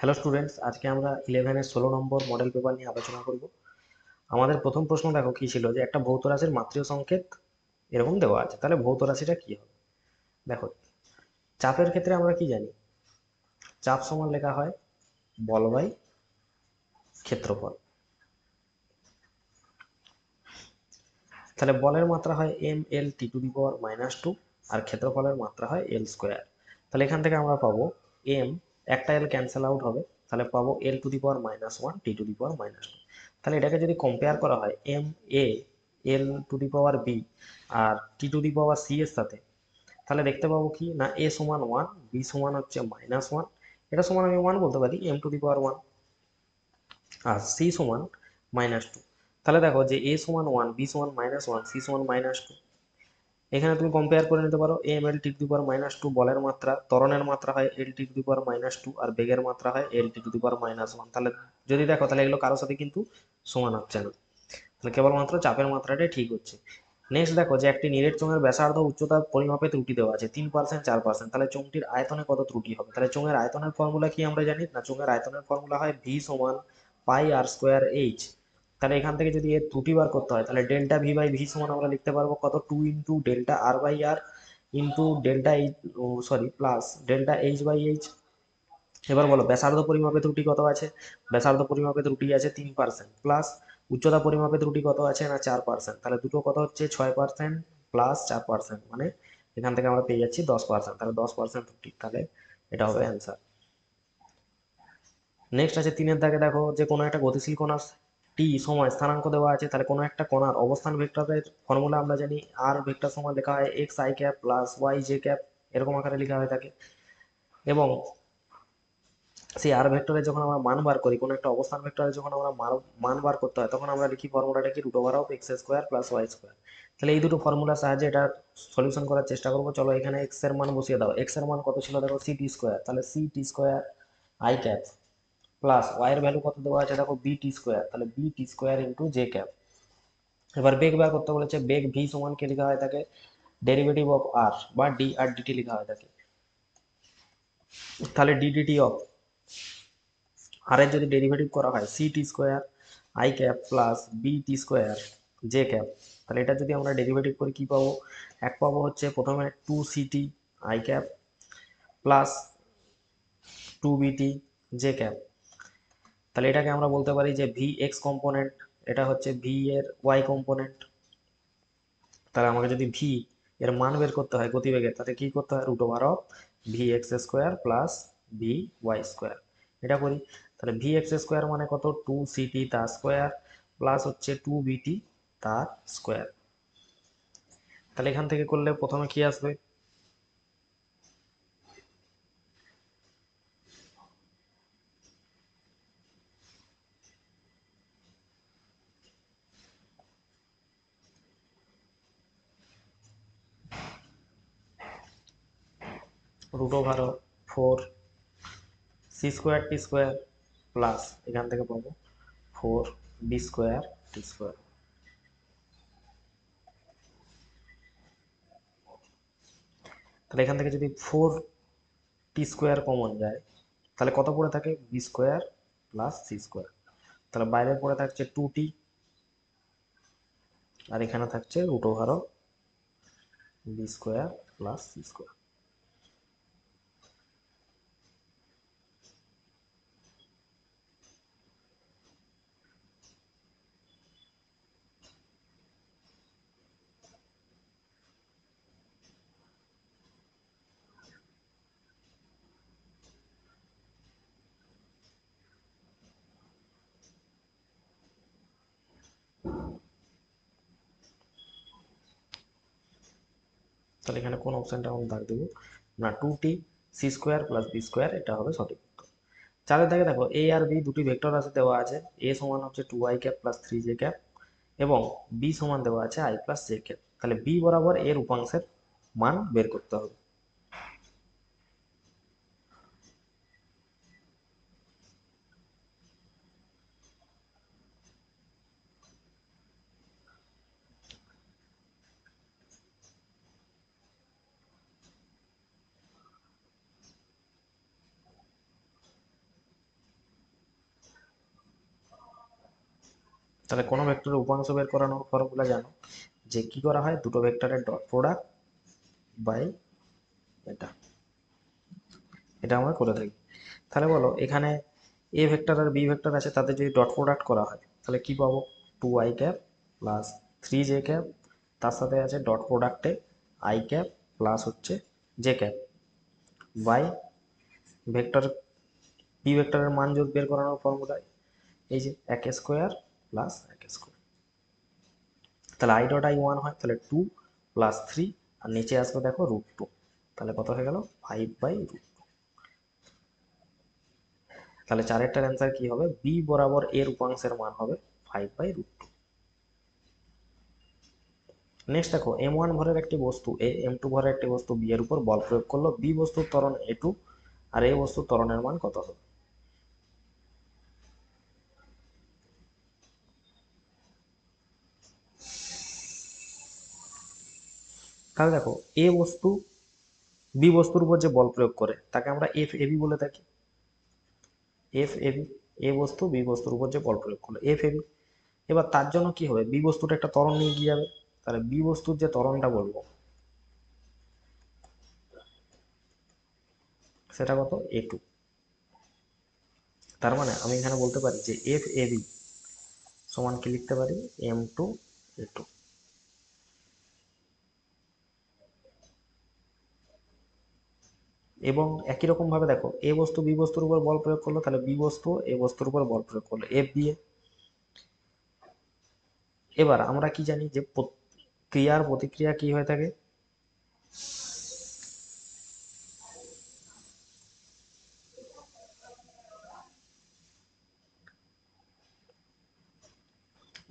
Hello students, আজকে আমরা 11-এর 16 নম্বর model paper নিয়ে আলোচনা করব। আমাদের প্রথম প্রশ্ন দেখো কি ছিল, যে একটা ভৌত রাশির মাত্রিয় সংকেত এরকম দেওয়া আছে, তাহলে ভৌত রাশিটা কি হবে। দেখো, চাপের ক্ষেত্রে আমরা কি জানি, চাপ সমান লেখা হয় বল বাই ক্ষেত্রফল। তাহলে বলের মাত্রা হয় m l t⁻², আর ক্ষেত্রফলের মাত্রা হয় l²। তাহলে এখান থেকে আমরা পাবো m, একটা l ক্যান্সেল আউট হবে, তাহলে পাবো l⁻⁻1 t⁻²। তাহলে এটাকে যদি কম্পেয়ার করা হয় m a l⁻b R t⁻c এর সাথে, তাহলে দেখতে পাবো কি না, a সমান 1, b সমান হচ্ছে -1, এটা সমান আমি 1 বলতে পারি m⁻1, আর c সমান -2। তাহলে দেখো যে a সমান 1, b সমান -1, c সমান -2। এখানে তুমি কম্পেয়ার করে নিতে পারো m l⁻², বলের মাত্রা, ত্বরণের মাত্রা হয় l⁻², আর বেগের মাত্রা হয় l⁻1। তাহলে যদি দেখো, তাহলে এগুলো কারোর সাথে কিন্তু সমান হচ্ছে না, তাহলে কেবলমাত্র চাপের মাত্রাটাই ঠিক হচ্ছে। নেক্সট দেখো, যে একটি নিরেট চোঙের ব্যাসার্ধ উচ্চতা পরিমাপে ত্রুটি দেওয়া আছে 3%, 4%, তাহলে চোঙটির আয়তনে কত ত্রুটি হবে। তাহলে চোঙের আয়তনের ফর্মুলা কি আমরা জানি না, চোঙের আয়তনের ফর্মুলা হয় v সমান πr²h। তাহলে এখান থেকে যদি এর ত্রুটি বার করতে হয়, তাহলে ডেল্টা ভি বাই ভি সমান আমরা লিখতে পারবো কত, 2 × delta r/r into delta H, sorry plus delta h/h। এবার বলো ব্যাসার্ধ পরিমাপে ত্রুটি কত আছে, ব্যাসার্ধ পরিমাপে ত্রুটি আছে 3%, প্লাস উচ্চতা পরিমাপে ত্রুটি কত আছে না 4%। তাহলে দুটো কত হচ্ছে 6% প্লাস 4%, মানে এখান থেকে আমরা পেয়ে যাচ্ছি 10%। তাহলে 10% ত্রুটি, তাহলে এটা হবে অ্যান্সার। নেক্সট আছে 3-এর দাগে, দেখো যে কোনো একটা গতিশীল কণার টি সময় স্থানাঙ্ক দেওয়া আছে, তাহলে কোনো একটা কণার অবস্থান ভেক্টরের ফর্মুলা আমরা জানি আর ভেক্টর সমান লেখা হয় xi cap plus yj cap, এরকম আকারে লেখা হয়ে থাকে। এবং সেই আর ভেক্টরে যখন আমরা মান বার করি, কোনো একটা অবস্থান ভেক্টরে যখন আমরা মান বার করতে হয়, তখন আমরা লিখি ফর্মুলাটা কি, √x² প্লাস y²। তাহলে এই দুটো ফর্মুলার সাহায্যে এটা সলিউশন করার চেষ্টা করবো। চলো এখানে x এর মান বসিয়ে দাও, x এর মান কত ছিল দেখো ct², তাহলে ct² i cap plus y এর ভ্যালু কত দেওয়া আছে দেখো bt², তাহলে bt² ইন্টু j ক্যাপ। এবার বেগ বার করতে বলেছে, বেগ v সমান কে লেখা হয় থাকে, ডেরিভেটিভ অফ r বা d আর dt লেখা হয় থাকে। তাহলে ddt অফ আর এর যদি ডেরিভেটিভ করা হয় ct² i cap plus bt² j cap, তাহলে এটা যদি আমরা ডেরিভেটিভ করি কি পাবো, এক পাবো হচ্ছে প্রথমে 2ct i cap plus 2bt j cap. তাহলে এটাকে আমরা বলতে পারি যে ভি এক্স কম্পোনেন্ট, এটা হচ্ছে ভি এর ওয়াই কম্পোনেন্ট। তাহলে আমাকে যদি ভি এর মান বের করতে হয় গতিবেগের, তাহলে কি করতে হয়, √v(x²) প্লাস vy²। এটা করি, তাহলে vx² মানে কত, 2ct তার স্কোয়ার প্লাস হচ্ছে 2bt তার স্কোয়ার। তাহলে এখান থেকে করলে প্রথমে কি আসবে, √4c²t² প্লাস এখান থেকে পাবো 4b²t²। তাহলে এখান থেকে যদি 4t² কমন যায়, তাহলে কত পড়ে থাকে, b² প্লাস c²। তাহলে বাইরে পড়ে থাকছে 2t, আর এখানে থাকছে √b² প্লাস c²। তাহলে এখানে কোন অপশনটা আমরা দাগ দেবো না, 2t c² প্লাস b², এটা হবে সঠিক উত্তর। চারের দাগে দেখো এ আর বি দুটি ভেক্টর রাশি দেওয়া আছে, এ সমান হচ্ছে 2i cap plus 3j cap এবং বি সমান দেওয়া আছে i প্লাস j ক্যাপ। তাহলে বি বরাবর এর উপাংশের মান বের করতে হবে। তাহলে কোনো ভেক্টরের উপাংশ বের করানোর ফর্মুলা জানো যে কি করা হয়, দুটো ভেক্টরের ডট প্রোডাক্ট বাই এটা, এটা আমরা করে থাকি। তাহলে বলো এখানে এ ভেক্টর আর বি ভেক্টর আছে, তাদের যদি ডট প্রোডাক্ট করা হয় তাহলে কি পাবো, 2i প্লাস 3j, তার সাথে আছে ডট প্রোডাক্টে i প্লাস হচ্ছে j বাই ভেক্টর বি ভেক্টরের মান যোগ বের করানোর ফর্মুলায় এই যে 1 স্কোয়ার প্লাস 1 স্কোয়ার। তাহলে i ডট i 1 হয়, তাহলে 2 প্লাস 3 আর নিচে আসবে দেখো √2, তাহলে কত হয়ে গেল 5/√2। তাহলে চারেরটার অ্যান্সার কি হবে, বি বরাবর এর উপাংশের মান হবে 5/√2। নেক্সট দেখো m1 ভরের একটি বস্তু এ m2 ভরের একটি বস্তু বি এর উপর বল প্রয়োগ করলো, বি বস্তুর ত্বরণ a2 আর এ বস্তুর ত্বরণের মান কত হবে। তাহলে দেখো এ বস্তু বি বস্তুর উপর যে বল প্রয়োগ করে তাকে আমরা এফ এবি বলে থাকি, এফ এবি, এ বস্তু বি বস্তুর উপর যে বল প্রয়োগ করলো এফ এবি। এবার তার জন্য কি হবে, বি বস্তুটা একটা ত্বরণ নিয়ে গিয়ে যাবে, তাহলে বি বস্তুর যে ত্বরণটা বলবো সেটা কত, a2। তার মানে আমি এখানে বলতে পারি যে এফ এবি সমান কি লিখতে পারি, m2a2। এবং একই রকম ভাবে দেখো এ বস্তু বি বস্তুর উপর বল প্রয়োগ করলো, তাহলে বি বস্তু এ বস্তুর উপর বল প্রয়োগ করলো এফ বি এ। এবার আমরা কি জানি যে ক্রিয়ার প্রতিক্রিয়া কি হয়ে থাকে,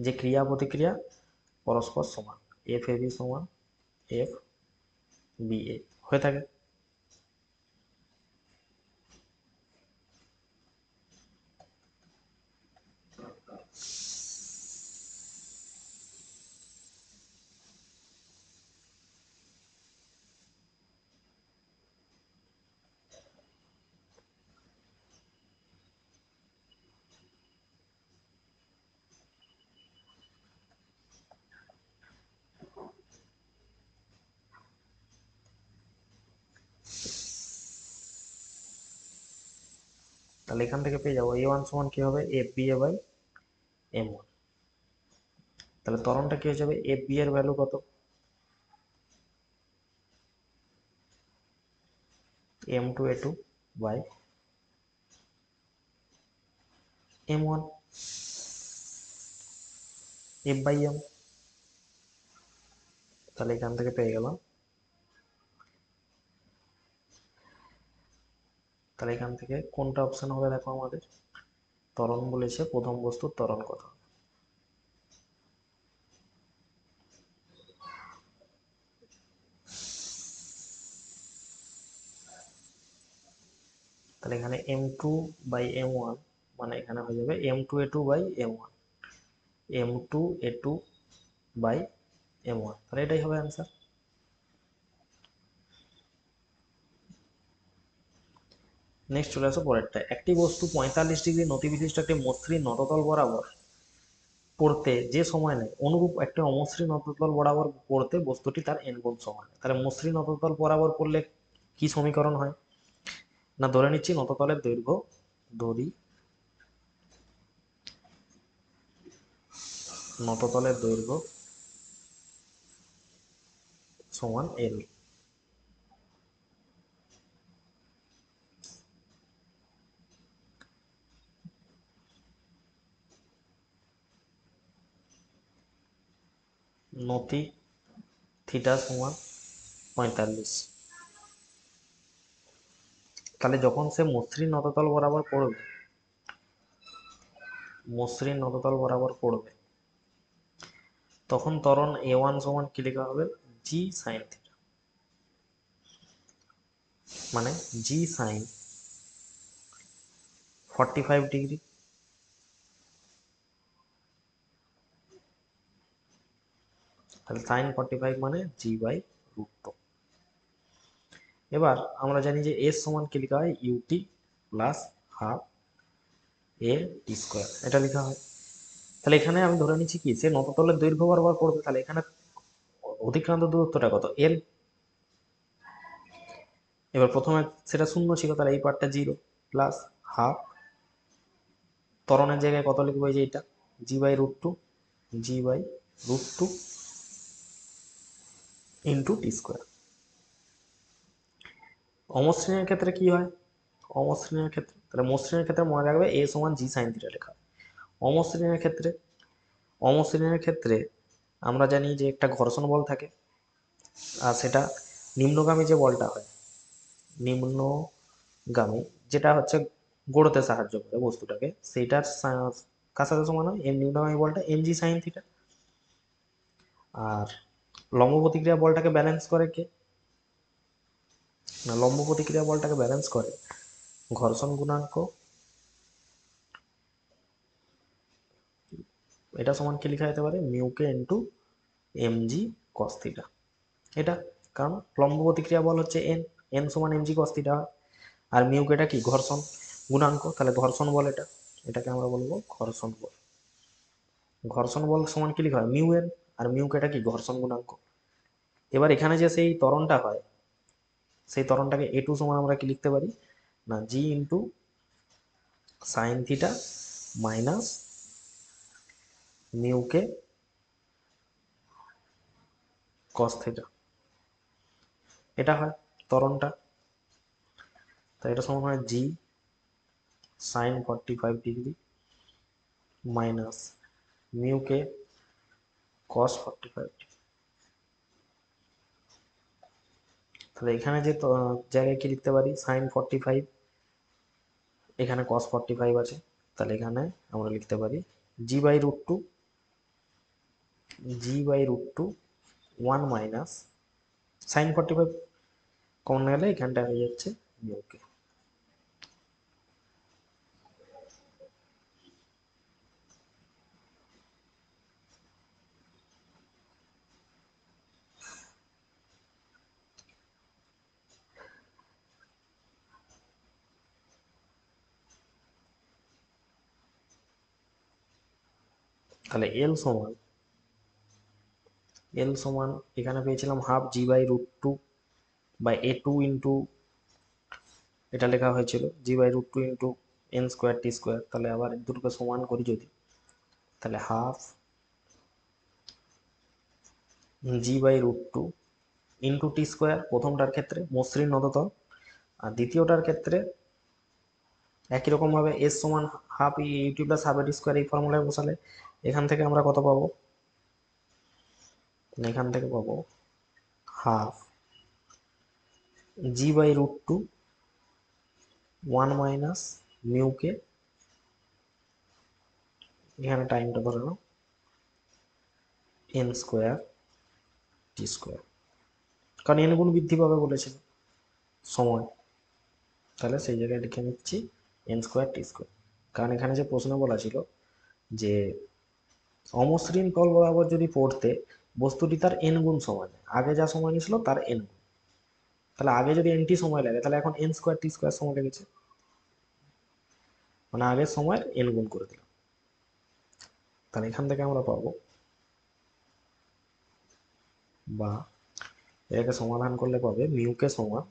যে ক্রিয়া প্রতিক্রিয়া পরস্পর সমান, এফ এ বি সমান এফ বি এ হয়ে থাকে। তাহলে এখান থেকে পেয়ে যাবো a1 সমান কি হবে, F B A by m1। তাহলে ত্বরণটা কি হয়ে যাবে, এফ বি এর ভ্যালু কত, m2a2 by m1 F by M. তাহলে এখান থেকে পেয়ে গেলাম, তাহলে এখান থেকে কোনটা অপশন হবে দেখো, আমাদের ত্বরণ বলেছে, প্রথম বস্তুর ত্বরণ কত, তাহলে এখানে m2/m1 মানে এখানে হয়ে যাবে m2a2/m1, m2a2/m1, তাহলে এটাই হবে অ্যান্সার। নেক্সট চলে আসো পরেরটা, একটি বস্তু 45 ডিগ্রি নতিবিশিষ্ট একটি মসৃণ নততল বরাবর পড়তে যে সময় নেয়, অনুরূপ একটি অমসৃণ নততল বরাবর পড়তে বস্তুটি তার n গুণ সময় নেয়। তাহলে মসৃণ নততল বরাবর পড়লে কি সমীকরণ হয়, না ধরে নিচ্ছি নততলের দৈর্ঘ্য, দড়ি নততলের দৈর্ঘ্য সমান l। নতি থিটা সমান 45। তাহলে যখন সে মসৃণ নততল বরাবর পড়বে, মসৃণ নততল বরাবর পড়বে, তখন ত্বরণ a1 সমান কি লেখা হবে, জি সাইন থিটা, মানে জি সাইন 45 ডিগ্রি। তাহলে সাইন 45 মানে g/√2। এবার আমরা জানি যে এস সমান কি লেখা হয়, ইউটি প্লাস হাফ এ টি স্কোয়ার, এটা লেখা হয়। তাহলে এখানে আমি ধরে নিচ্ছি কি, সে নততলের দৈর্ঘ্য বরাবর পড়বে, তাহলে এখানে অতিক্রান্ত দূরত্বটা কত, এল। এবার প্রথমে সেটা শূন্য ছিল, তাহলে এই পার্টটা জিরো, প্লাস হাফ ত্বরণের জায়গায় কত লিখবো, এই যে এটা g/√2, g/√2 into T square. অমসৃণের ক্ষেত্রে কি হয়, অমসৃণের ক্ষেত্রে, তাহলে মসৃণের ক্ষেত্রে মনে রাখবে a সমান g sin থিটা লেখা। অমসৃণের ক্ষেত্রে, অমসৃণের ক্ষেত্রে আমরা জানি যে একটা ঘর্ষণ বল থাকে, আর সেটা নিম্নগামী যে বলটা হয়, নিম্নগামী যেটা হচ্ছে গড়তে সাহায্য করে বস্তুটাকে, সেইটার কার সাথে সমান হয়, এম নিম্নগামী বলটা mg sin থিটা। আর লম্ব প্রতিক্রিয়া বলটাকে ব্যালেন্স করে কে, না লম্ব প্রতিক্রিয়া বলটাকে ব্যালেন্স করে ঘর্ষণ গুণাঙ্ক, এটা সমান কি লেখা যেতে পারে, মিউকে ইন্টু mg cos থিটা। এটা কারণ লম্ব প্রতিক্রিয়া বল হচ্ছে এন, এন সমান mg cos থিটা হয়, আর মিউকেটা কি ঘর্ষণ গুণাঙ্ক, তাহলে ঘর্ষণ বল এটা, এটাকে আমরা বলবো ঘর্ষণ বল। ঘর্ষণ বল সমান কি লেখা হয়, মিউ এন, আর মিউকেটা কি ঘর্ষণ গুণাঙ্ক। এবার এখানে যে সেই ত্বরণটা হয়, সেই ত্বরণটাকে এ টু সমান আমরা কি লিখতে পারি, না g into sine theta minus মিউকে কস থিটা, এটা হয় ত্বরণটা। তাই এটা সমান হয় জি সাইন 45 ডিগ্রি মাইনাস মিউকে কস 45। তাহলে এখানে যে জায়গায় কি লিখতে পারি, সাইন 45, এখানে কস 45 আছে, তাহলে এখানে আমরা লিখতে পারি g/√2, g/√2 1 minus sine 45 common গেলে এখানটা হয়ে যাচ্ছে মিউকে। তাহলে এল সমান এখানে পেয়েছিলাম half g/√2 by a2 into, এটা লেখা হয়েছিল g/√2 ইন্টু এন স্কোয়ার টি স্কোয়ার। তাহলে আবার দুটোকে সমান করি যদি, তাহলে half g/√2 into T square, প্রথমটার ক্ষেত্রে মসৃণ নততল, আর দ্বিতীয়টার ক্ষেত্রে একই রকম ভাবে এস সমান হাফ ইউটি প্লাস হাফ এটি স্কোয়ার, এই ফর্মুলায় বসালে এখান থেকে আমরা কত পাবো, এখান থেকে পাবো হাফ g/√2 1 মাইনাস মিউকে, এখানে টাইমটা ধরে নাও এন স্কোয়ার টি স্কোয়ার, কারণ এন গুণ বৃদ্ধি পাবে বলেছিল সময়, তাহলে সেই জায়গায় লিখে নিচ্ছি এন স্কোয়ার টি স্কোয়ার। কারণ এখানে যে প্রশ্ন বলা ছিল যে অমসৃণ তল বরাবর যদি পড়তে বস্তুটি তার এন গুণ সময় নেয়, আগে যা সময় নিয়েছিল তার এন গুণ, তাহলে আগে যদি এন টি সময় লাগে, তাহলে এখন এন স্কোয়ার টি স্কোয়ার সময় লেগেছে, মানে আগের সময়ের এন গুণ করে দিলাম। তাহলে এখান থেকে আমরা পাবো, বা এটাকে সমাধান করলে পাবে মিউকে সমান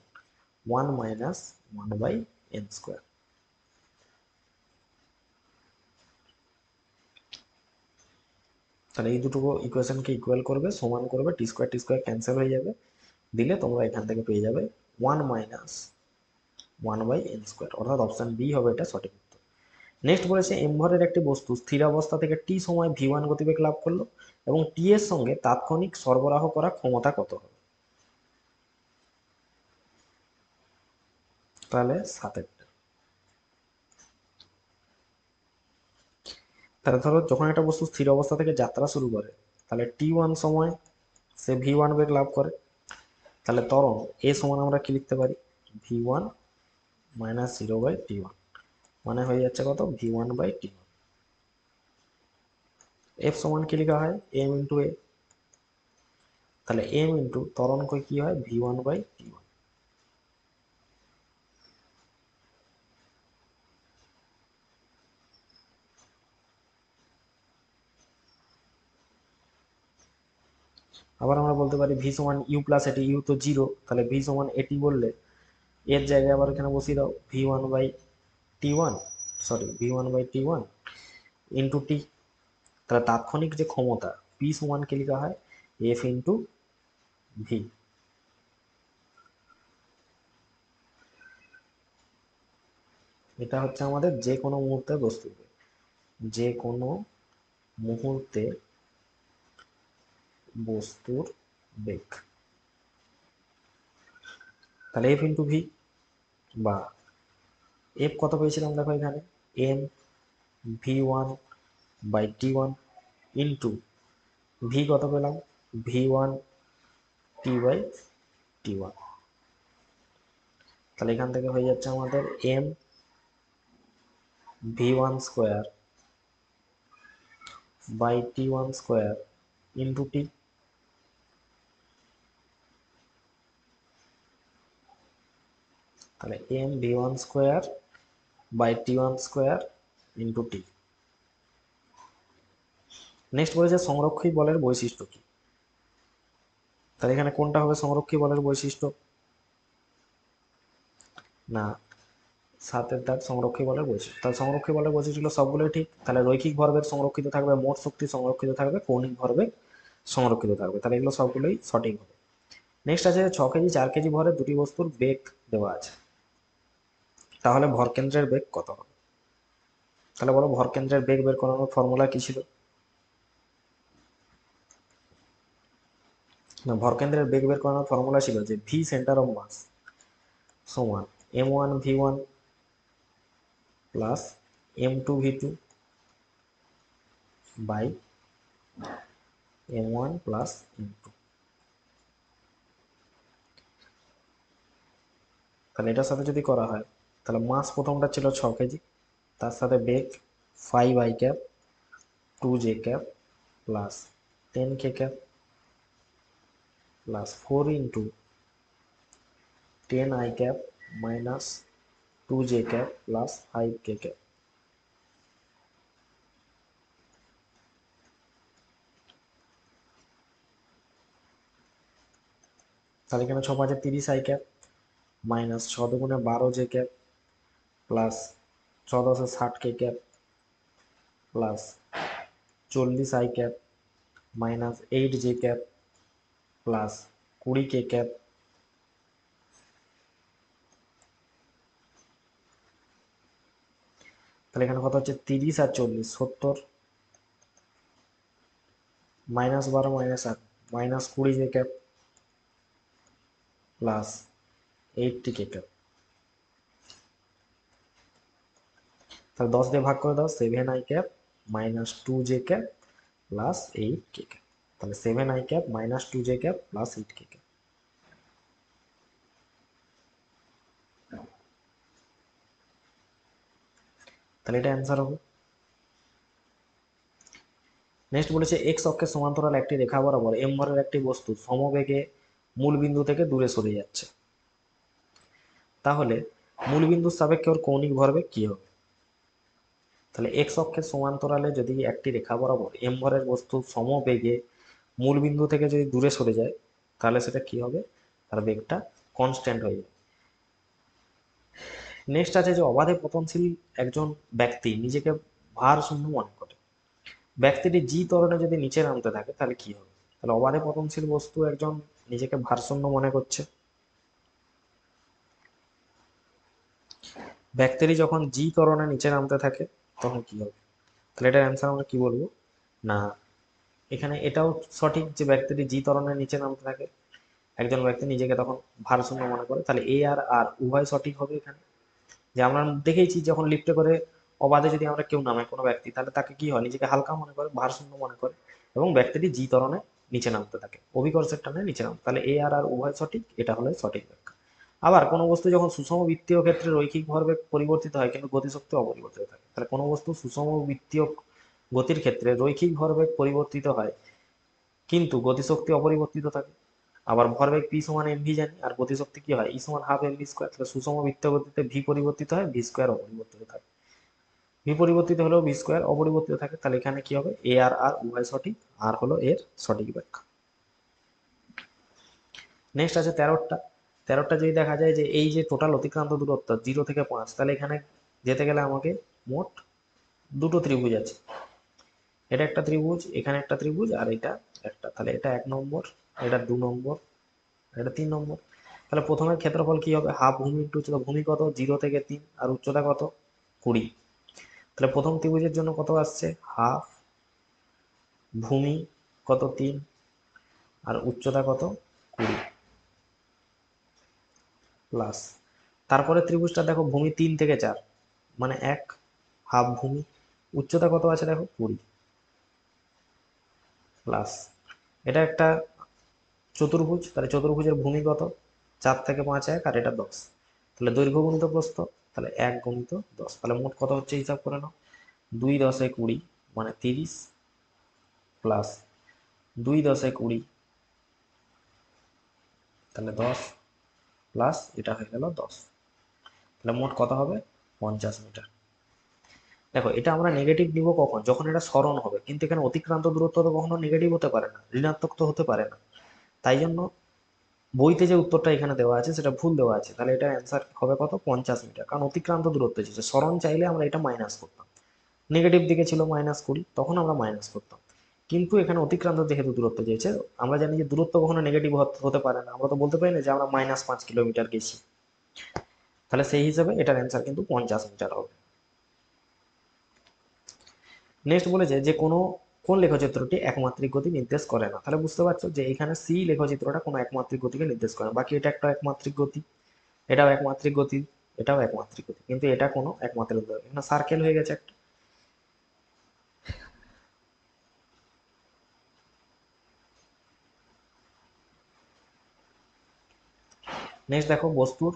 1 মাইনাস 1/n স্কোয়ার। তাহলে এই দুটো ইকুয়েশনকে ইকুয়াল করবে, সমান করবে, টি স্কোয়ার ক্যান্সেল হয়ে যাবে, দিলে তোমরা এখান থেকে পেয়ে যাবে 1 মাইনাস 1/n স্কোয়ার, অর্থাৎ অপশন বি হবে এটা সঠিক উত্তর। নেক্সট বলেছে এম ভরের একটি বস্তু স্থির অবস্থা থেকে টি সময় v1 গতিবেগ লাভ করলো এবং টি এর সঙ্গে তাৎক্ষণিক সরবরাহ করা ক্ষমতা কত হবে, তাহলে 7। তাহলে ধরো যখন একটা বস্তু স্থির অবস্থা থেকে যাত্রা শুরু করে, তাহলে t1 সময় সে v1 বেগ লাভ করে, তাহলে ত্বরণ এ সমান আমরা কি লিখতে পারি, v1 মাইনাস 0/t1, মানে হয়ে যাচ্ছে কত, v1/t1। এফ সমান কি লেখা হয়, এম ইন্টু এ, তাহলে এম ইন্টু ত্বরণ কি হয়, v1/t1। আবার আমরা বলতে পারি ভি সমান ইউ প্লাস এটি, ইউ তো জিরো, তাহলে ভি সমান এটি বললে এর জায়গায় আবার এখানে বসিয়ে দাও v one by t one, sorry v one by t one into t. তাহলে তাৎক্ষণিক যে ক্ষমতা পি সমানকে লেখা হয় এফ ইন্টু ভি। এটা হচ্ছে আমাদের যে কোনো মুহূর্তে বস্তুর বেগ, যে কোনো মুহূর্তে বস্তুর বেগ। তাহলে এফ ইন্টু ভি, বা এফ কত পেয়েছিলাম দেখো এখানে m v one by t one into v কত পেলাম v one t by t one. তাহলে এখান থেকে হয়ে যাচ্ছে আমাদের m v one square by t one square into t. তাহলে m v one square by t one square into t. Next বলেছে সংরক্ষী বলের বৈশিষ্ট্য কি। তাহলে এখানে কোনটা হবে সংরক্ষী বলের বৈশিষ্ট্য, না সাতের দাগ সংরক্ষী বলের বৈশিষ্ট্য। তাহলে সংরক্ষী বলের বৈশিষ্ট্য সবগুলোই ঠিক। তাহলে রৈখিক ভরবেগ সংরক্ষিত থাকবে, মোট শক্তি সংরক্ষিত থাকবে, কৌণিক ভরবেগ সংরক্ষিত থাকবে। তাহলে এগুলো সবগুলোই সঠিক হবে। নেক্সট আছে 6 কেজি 4 কেজি ভরের দুটি বস্তুর বেগ দেওয়া আছে, তাহলে ভরকেন্দ্রের বেগ কত হবে। তাহলে বলো ভরকেন্দ্রের বেগ বের করানোর ফর্মুলা কি ছিল, না ভরকেন্দ্রের বেগ বের করানোর ফর্মুলা ছিল যে ভি সেন্টার অফ মাস সমান M one V one plus M two V two by M one plus M two. তাহলে এটার সাথে যদি করা হয় তাহলে মাস প্রথমটা ছিল 6 কেজি, তার সাথে বেগ 5 i cap 2j cap plus 10 k cap plus 4 × 10 i cap minus 2j cap plus 5 k cap. তাহলে এখানে 6×5 = 30 i cap minus 6×2 = 12 j cap plus 6×10 = 60 k cap plus 40 i cap minus 8 j cap plus 20 k cap. তাহলে এখানে কত হচ্ছে 30 আর 40 70 minus 12 minus 8 minus 20 j cap plus 80 k cap. তাহলে 10 দিয়ে ভাগ করে দাও 7 i cap minus 2 j cap plus 8 k cap. তাহলে 7 i cap minus 2 j cap plus 8 k cap. তাহলে এটা অ্যান্সার হবে। নেক্সট বলেছে এক্স অক্ষের সমান্তরাল একটি রেখা বরাবর এম ভরের একটি বস্তু সমবেগে মূল বিন্দু থেকে দূরে সরে যাচ্ছে, তাহলে মূল বিন্দুর সাপেক্ষে ওর কৌণিক ভরবেগ কি হবে। তাহলে এক্স অক্ষের সমান্তরালে যদি একটি রেখা বরাবর এম ভরের বস্তু সমবেগে মূল বিন্দু থেকে যদি দূরে সরে যায় তাহলে সেটা কি হবে, তার বেগটা কনস্ট্যান্ট হয়ে যাবে। নেক্সট আছে যে অবাধে পতনশীল একজন ব্যক্তি নিজেকে ভারশূন্য মনে করে, ব্যক্তিটি জি ত্বরণে যদি নিচে নামতে থাকে তাহলে কি হবে। তাহলে অবাধে পতনশীল বস্তু একজন নিজেকে ভারশূন্য মনে করছে, ব্যক্তিটি যখন জি ত্বরণে নিচে নামতে থাকে তখন কি হবে। তাহলে এটার অ্যান্সার আমরা কি বলবো, না এখানে এটাও সঠিক যে ব্যক্তিটি জি ত্বরণের নিচে নামতে থাকে, একজন ব্যক্তি নিজেকে তখন ভারশূন্য মনে করে, তাহলে এ আর আর উভয় সঠিক হবে এখানে। যে আমরা দেখেইছি যখন লিফটে করে অবাধে যদি আমরা কেউ নামে কোনো ব্যক্তি তাহলে তাকে কি হয়, নিজেকে হালকা মনে করে ভারশূন্য মনে করে এবং ব্যক্তিটি জি ত্বরণে নিচে নামতে থাকে, অভিকর্ষের টানে নিচে নামতে। তাহলে এ আর আর উভয় সঠিক, এটা হলো সঠিক ব্যাখ্যা। আবার কোনো বস্তু যখন সুষম বৃত্তীয় ক্ষেত্রে রৈখিক ভরবেগ পরিবর্তিত হয় কিন্তু গতিশক্তি অপরিবর্তিত থাকে, তাহলে কোনো বস্তু সুষম বৃত্তীয় গতির ক্ষেত্রে রৈখিক ভরবেগ পরিবর্তিত হয় কিন্তু গতিশক্তি অপরিবর্তিত থাকে। আবার ভরবেগ পি সমান এম ভি জানি, আর গতিশক্তি কি হয় ই সমান হাফ এম ভি স্কোয়ার। তাহলে সুষম বৃত্তীয় গতিতে ভি পরিবর্তিত হয়, ভি স্কোয়ার অপরিবর্তিত থাকে। ভি পরিবর্তিত হলেও ভি স্কোয়ার অপরিবর্তিত থাকে। তাহলে এখানে কি হবে, এ আর আর উভয় সঠিক, আর হলো এর সঠিক ব্যাখ্যা। নেক্সট আছে 13টা। 13টা যদি দেখা যায় যে এই যে টোটাল অতিক্রান্ত দূরত্ব 0 থেকে 5, তাহলে এখানে যেতে গেলে আমাকে মোট দুটো ত্রিভুজ আছে। এটা একটা ত্রিভুজ, এখানে একটা ত্রিভুজ, আর এটা একটা, তাহলে এটা 1 নম্বর, এটা 2 নম্বর, এটা 3 নম্বর। তাহলে প্রথমে ক্ষেত্রফল কি হবে, হাফ ভূমি ইন্টু উচ্চতা। ভূমি কত, 0 থেকে 3, আর উচ্চতা কত, 20। তাহলে প্রথম ত্রিভুজের জন্য কত আসছে, হাফ, ভূমি কত 3, আর উচ্চতা কত 20, প্লাস তারপরে ত্রিভুজটা দেখো, ভূমি 3 থেকে 4, মানে 1, হাফ ভূমি, উচ্চতা কত আছে দেখো 20, প্লাস এটা একটা চতুর্ভুজ, তাহলে চতুর্ভুজের ভূমি কত, 4 থেকে 5 1, আর এটা 10। তাহলে দৈর্ঘ্য গুণিত প্রস্থ, তাহলে 1 গুণিত 10, তাহলে মোট কত হচ্ছে হিসাব করে নাও, 2 10 20 মানে 30, প্লাস 2 10 20 তাহলে 10, প্লাস এটা হয়ে গেল 10। তাহলে মোট কত হবে, 50 মিটার। দেখো এটা আমরা নেগেটিভ নিব কখন, যখন এটা সরণ হবে, কিন্তু এখানে অতিক্রান্ত দূরত্ব তো কখনো নেগেটিভ হতে পারে না, ঋণাত্মক তো হতে পারে না। তাই জন্য বইতে যে উত্তরটা এখানে দেওয়া আছে সেটা ভুল দেওয়া আছে, তাহলে এটা অ্যান্সার হবে কত, 50 মিটার, কারণ অতিক্রান্ত দূরত্ব এসেছে। সরণ চাইলে আমরা এটা মাইনাস করতাম, নেগেটিভ দিকে ছিল -20, তখন আমরা মাইনাস করতাম, কিন্তু এখানে অতিক্রান্ত যেহেতু দূরত্ব চেয়েছে, আমরা জানি যে দূরত্ব কখনো নেগেটিভ হতে পারে না, আমরা তো বলতে পারি না যে আমরা -5 কিলোমিটার গেছি। তাহলে সেই হিসাবে এটার অ্যান্সার কিন্তু 50 মিটার হবে। নেক্সট বলেছে যে কোন লেখচিত্রটি একমাত্রিক গতি নির্দেশ করে না। তাহলে বুঝতে পারছো যে এখানে সি লেখচিত্রটা কোনো একমাত্রিক গতিকে নির্দেশ করে না। বাকি এটা একটা একমাত্রিক গতি, এটাও একমাত্রিক গতি, এটাও একমাত্রিক গতি, কিন্তু এটা কোনো একমাত্রিক গতি, এখানে সার্কেল হয়ে গেছে একটা। নেক্সট দেখো, বস্তুর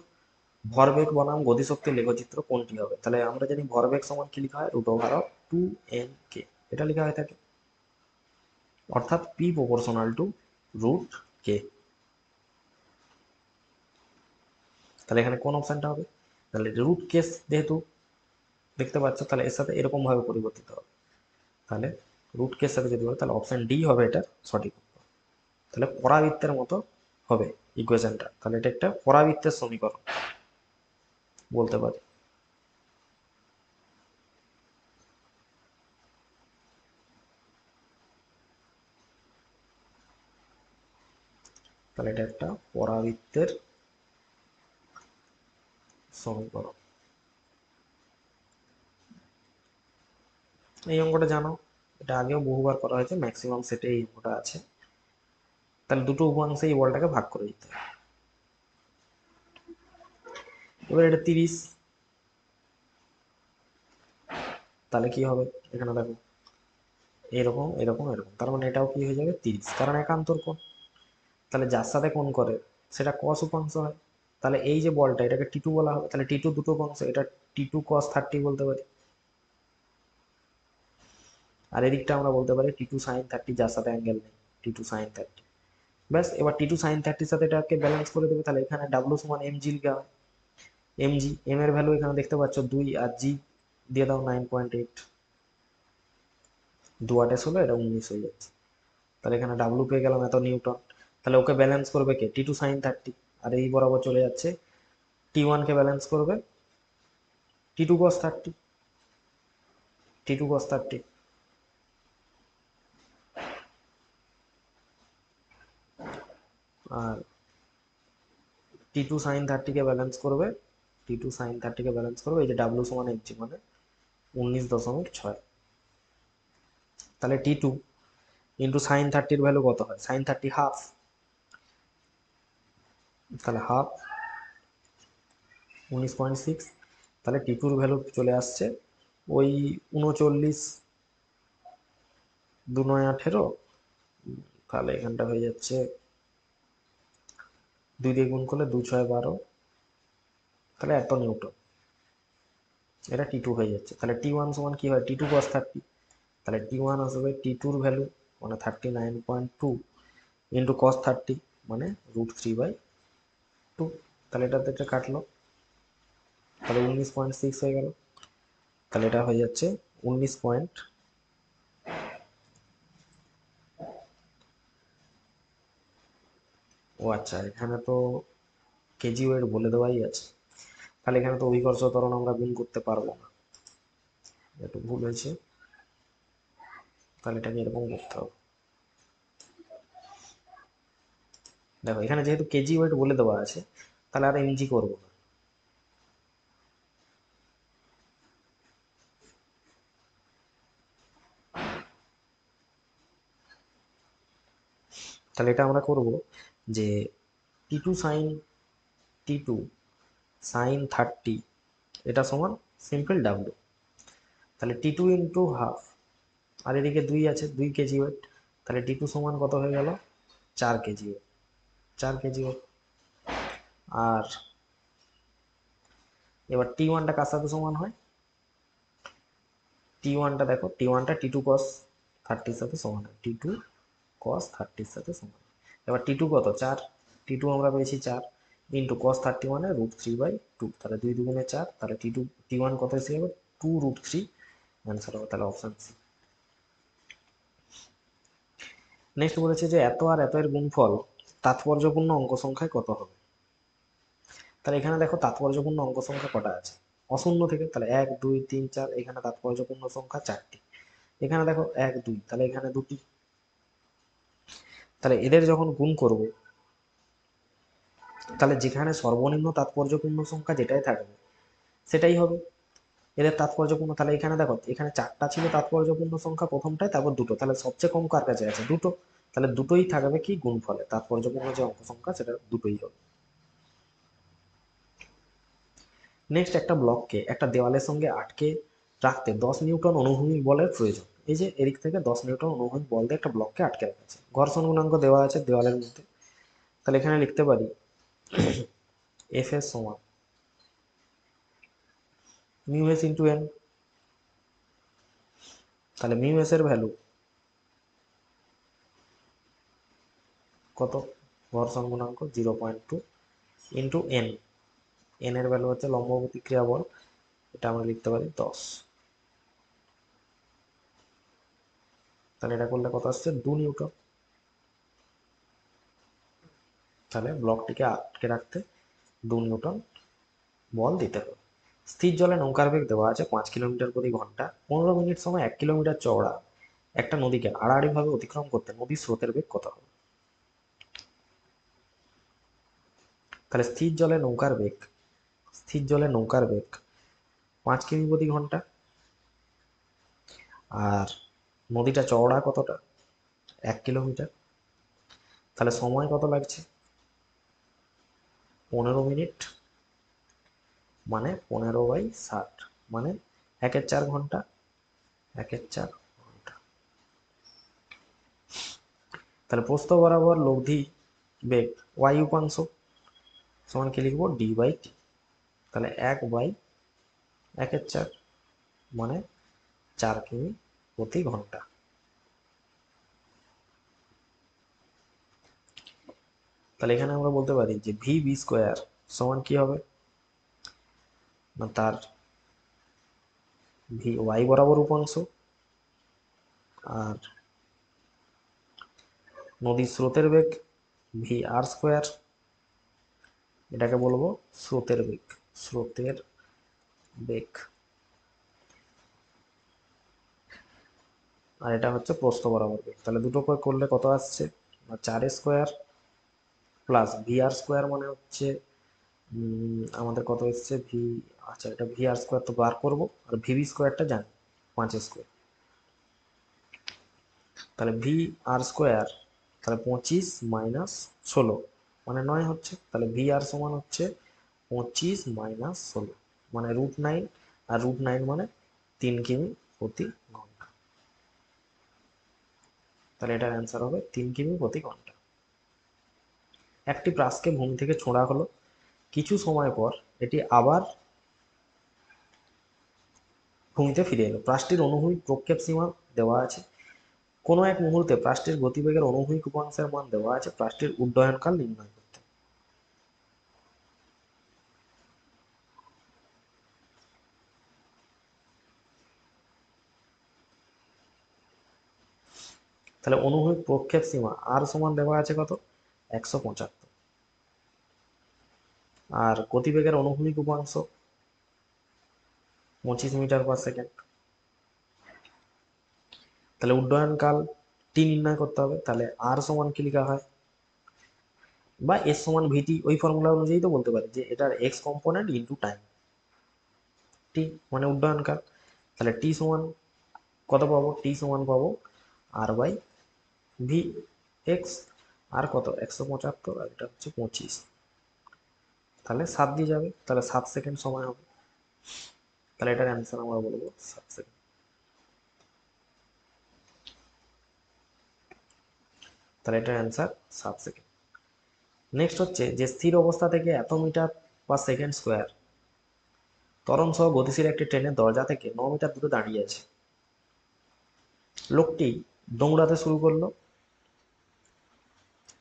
ভরবেগ বনাম গতিশক্তির লেখচিত্র কোনটি হবে। তাহলে আমরা জানি ভরবেগ সমান কি লেখা হয়, √2mk, এটা লেখা হয়ে থাকে, অর্থাৎ পি প্রপোর্শনাল টু √k। তাহলে এখানে কোন অপশনটা হবে, তাহলে √k যেহেতু দেখতে পাচ্ছ, তাহলে এর সাথে এরকম ভাবে পরিবর্তিত হবে। তাহলে √k এর সাথে যদি হয়, তাহলে অপশন ডি হবে এটা সঠিক উত্তর। তাহলে পরাবৃত্তের মতো হবে ইকুয়েশনটা, তাহলে এটা একটা পরাবৃত্তের সমীকরণ বলতে পারি। তাহলে এটা একটা পরাবৃত্তের সমীকরণ। এই অঙ্কটা জানো, এটা আগেও বহুবার করা হয়েছে, ম্যাক্সিমাম সেটে এই অঙ্কটা আছে। তাহলে দুটো উপাংশে এই বলটাকে ভাগ করে দিতে হবে। এবার এটা 30, তাহলে কি হবে, এখানে দেখো এরকম এরকম এরকম, তার মানে এটাও কি হয়ে যাবে 30, কারণ একান্তর কোণ। তাহলে যার সাথে কোণ করে সেটা কস উপাংশ হয়। তাহলে এই যে বলটা, এটাকে টি2 বলা হবে, তাহলে টি2 দুটো উপাংশ, এটা টি2 cos 30 বলতে পারি, আর এদিকটা আমরা বলতে পারি টি2 sin 30, যার সাথে অ্যাঙ্গেল নেই, টি2 sin 30। ব্যাস, এবার টি2 sin 30 সাথে এটাকে ব্যালেন্স করে দেবে, তাহলে এখানে ডাব্লু সমান mg লিখা হয়, mg, m এর ভ্যালু এখানে দেখতে পাচ্ছ 2, আর জি দিয়ে দাও 9.8, 2 8 এটা 19 হয়ে যাচ্ছে। তাহলে এখানে ডাব্লু পেয়ে গেলাম এত নিউটন। তাহলে ওকে ব্যালেন্স করবে কে, টি2 sin 30, আর এই বরাবর চলে যাচ্ছে টি1 কে ব্যালেন্স করবে টি2 cos 30, টি2 cos 30, আর টি2 sin 30 কে ব্যালেন্স করবে, টি2 sin 30 কে ব্যালেন্স করবে এই যে ডাব্লু সমান mg, মানে 19.6। তাহলে টি2 ইন্টু সাইন 30 ভ্যালু কত হয়, সাইন 30 হাফ, তাহলে হাফ 19.6, তাহলে টি2 ভ্যালু চলে আসছে ওই 39, 2 9 18, তাহলে এখানটা হয়ে যাচ্ছে 2 দিয়ে গুণ করলে 2 6 12, তাহলে এত নিউটন, এটা টি2 হয়ে যাচ্ছে। তাহলে টি1 সমান কি হয়, টি2 cos 30, তাহলে টি1 আসবে টি2 ভ্যালু মানে 39.2 ইন্টু cos 30 মানে √3/2, তাহলে এটা থেকে কাটলো, তাহলে 19.6 হয়ে গেল। তাহলে এটা হয়ে যাচ্ছে 19 পয়েন্ট ও আচ্ছা, এখানে তো কেজি ওয়েট বলে দেওয়াই আছে, তাহলে এখানে তো অভিকর্ষ ত্বরণ আমরা গুণ করতে পারবো না, একটু ভুল হয়েছে। তাহলে এটাকে এরকম করতে হবে। দেখো এখানে যেহেতু কেজি ওয়েট বলে দেওয়া আছে, তাহলে আর এমজি করবো না। তাহলে এটা আমরা করব যে T2 sin 30 এটা সমান সিম্পল ডাব্লু। তাহলে T2 ইন্টু হাফ, আর এদিকে 2 আছে, 2 কেজি ওয়েট, তাহলে T2 সমান কত হয়ে গেল, 4 কেজি ওয়েট, 4 কেজি ওয়েট। আর এবার T1টা কার সাথে সমান হয়, T1টা দেখো, T1টা T2 cos 30 সাথে সমান হয়, T2 cos 30 সাথে সমান। এবার T2 কত, 4, T2 আমরা পেয়েছি 4, ইন্টু cos 30 মানে √3/2, তাহলে 2 2 4, তাহলে T1 কত এসে যাবে, 2√3, অ্যান্সার হবে তাহলে অপশন সি। নেক্সট বলেছে যে এত আর এত এর গুণফল তাৎপর্যপূর্ণ অঙ্ক সংখ্যায় কত হবে। তাহলে এখানে দেখো তাৎপর্যপূর্ণ অঙ্ক সংখ্যা কটা আছে, অশূন্য থেকে, তাহলে 1 2 3 4, এখানে তাৎপর্যপূর্ণ সংখ্যা 4টি। এখানে দেখো 1 2, তাহলে এখানে 2টি। তাহলে এদের যখন গুণ করব, তাহলে যেখানে সর্বনিম্ন তাৎপর্যপূর্ণ সংখ্যা যেটাই থাকবে সেটাই হবে এদের তাৎপর্যপূর্ণ। তাহলে এখানে দেখো, এখানে 4টা ছিল তাৎপর্যপূর্ণ সংখ্যা প্রথমটায়, তারপর 2টো, তাহলে সবচেয়ে কম কার কাছে আছে, 2টো, তাহলে দুটোই থাকবে কি গুণফলে, তাৎপর্যপূর্ণ যে অঙ্ক সংখ্যা সেটা দুটোই হবে। নেক্সট, একটা ব্লককে একটা দেওয়ালের সঙ্গে আটকে রাখতে 10 নিউটন অনুভূমিক বলের প্রয়োজন। এই যে এদিক থেকে 10 নিউটন অনুভূমিক বল দিয়ে একটা ব্লককে আটকে রাখা আছে, ঘর্ষণ গুণাঙ্ক দেওয়া আছে দেওয়ালের মধ্যে। তাহলে এখানে লিখতে পারি এফ এস সমান মিউ এস ইন্টু এন। তাহলে মিউ এস এর ভ্যালু কত, ঘর্ষণ গুণাঙ্ক 0.2 ইন্টু এন, এন এর ভ্যালু হচ্ছে লম্ব প্রতিক্রিয়া বল, এটা আমরা লিখতে পারি 10। তাহলে এটা করলে কত আসছে, 2 নিউটন। তাহলে ব্লকটিকে আটকে রাখতে 2 নিউটন বল দিতে হবে। স্থির জলে নৌকার বেগ দেওয়া আছে 5 কিলোমিটার প্রতি ঘন্টা, 15 মিনিট সময় 1 কিলোমিটার চওড়া একটা নদীকে আড়াআড়িভাবে অতিক্রম করতে নদীর স্রোতের বেগ কত হবে। তাহলে স্থির জলে নৌকার বেগ 5 কিমি প্রতি ঘন্টা, আর নদীটা চওড়া কতটা, 1 কিলোমিটার। তাহলে সময় কত লাগছে, 15 মিনিট, মানে 15/60, মানে 1/4 ঘন্টা, 1/4 ঘন্টা। তাহলে প্রস্থ বরাবর লব্ধি বেগ ওয়াই উপাংশ সমান কি লিখবো, ডি/টি। তাহলে 1/1/4, মানে 4 কিমি প্রতি ঘন্টা। তাহলে এখানে আমরা বলতে পারি যে VB² সমান কি হবে, না তার ভি ওয়াই বরাবর উপাংশ, আর নদীর স্রোতের বেগ VR², এটাকে বলবো স্রোতের বেগ, আর এটা হচ্ছে প্রস্থ বরাবর বেগ। তাহলে দুটো করলে কত আসছে, 4² প্লাস VR² মানে হচ্ছে আমাদের কত এসছে আচ্ছা এটা VR² তো বার করবো, আর VB²টা জানি 5² তাহলে VR², তাহলে 25 - 16 মানে 9 হচ্ছে। তাহলে VR সমান হচ্ছে 25 - 16, মানে √9, আর √9 মানে 3 কিমি প্রতি ঘন্টা। তাহলে এটার অ্যান্সার হবে 3 কিমি প্রতি ঘন্টা। একটি প্রাসকে ভূমি থেকে ছোঁড়া হলো, কিছু সময় পর এটি আবার ভূমিতে ফিরে এলো। প্রাসটির অনুভূমিক প্রক্ষেপ সীমা দেওয়া আছে, কোনো এক মুহূর্তে প্রাসটির গতিবেগের অনুভূমিক উপাংশের মান দেওয়া আছে, প্রাসটির উড্ডয়নকাল নির্ণয় করতে। তাহলে অনুভূমিক প্রক্ষেপ সীমা আর সমান দেওয়া আছে কত, 175। আর গতিবেগের অনুভূমিক উপাংশ 25 মিটার/সেকেন্ড। তাহলে উড্ডয়নকাল টি নির্ণয় করতে হবে। তাহলে আর সমান কি লেখা হয়, বা এস সমান ভিটি, ওই ফর্মুলা অনুযায়ী তো বলতে পারি যে এটার এক্স কম্পোনেন্ট ইন্টু টাইম, টি মানে উড্ডয়নকাল। তাহলে টি সমান কত পাবো, টি সমান পাবো আর বাই ভি এক্স। আর কত, 175, আর এটা হচ্ছে 25, তাহলে 7 দিয়ে যাবে, তাহলে 7 সেকেন্ড সময় হবে। তাহলে এটার অ্যান্সার আমরা বলবো 7 সেকেন্ড। তাহলে এটার অ্যান্সার 7 সেকেন্ড। নেক্সট হচ্ছে যে স্থির অবস্থা থেকে এত মিটার/সেকেন্ড স্কোয়ার ত্বরণ সহ গতিশীল একটি ট্রেনের দরজা থেকে 9 মিটার দূরে দাঁড়িয়ে আছে। লোকটি দৌড়াতে শুরু করলো,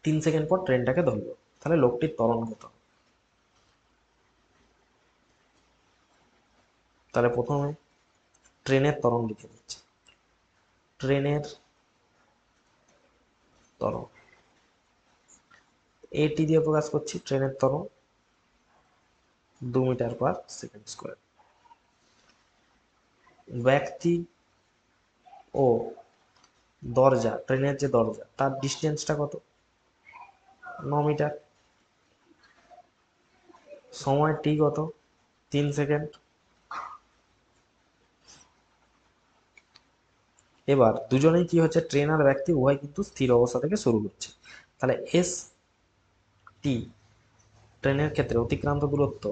3 সেকেন্ড পর ট্রেনটাকে ধরলো। তাহলে লোকটির ত্বরণ কত? তাহলে প্রথমে ট্রেনের ত্বরণ লিখে নিচ্ছি। ট্রেনের ত্বরণ এটি দিয়ে প্রকাশ করছি। ট্রেনের ত্বরণ 2 মিটার/সেকেন্ড স্কোয়ার। ব্যক্তি ও দরজা, ট্রেনের যে দরজা তার ডিস্টেন্সটা কত, 9 মিটার। সময় টি কত, 3 সেকেন্ড। এবার দুজনেই কি হচ্ছে, ট্রেন আর ব্যক্তি উভয় কিন্তু স্থির অবস্থা থেকে শুরু করছে। তাহলে এস টি ট্রেনের ক্ষেত্রে অতিক্রান্ত দূরত্ব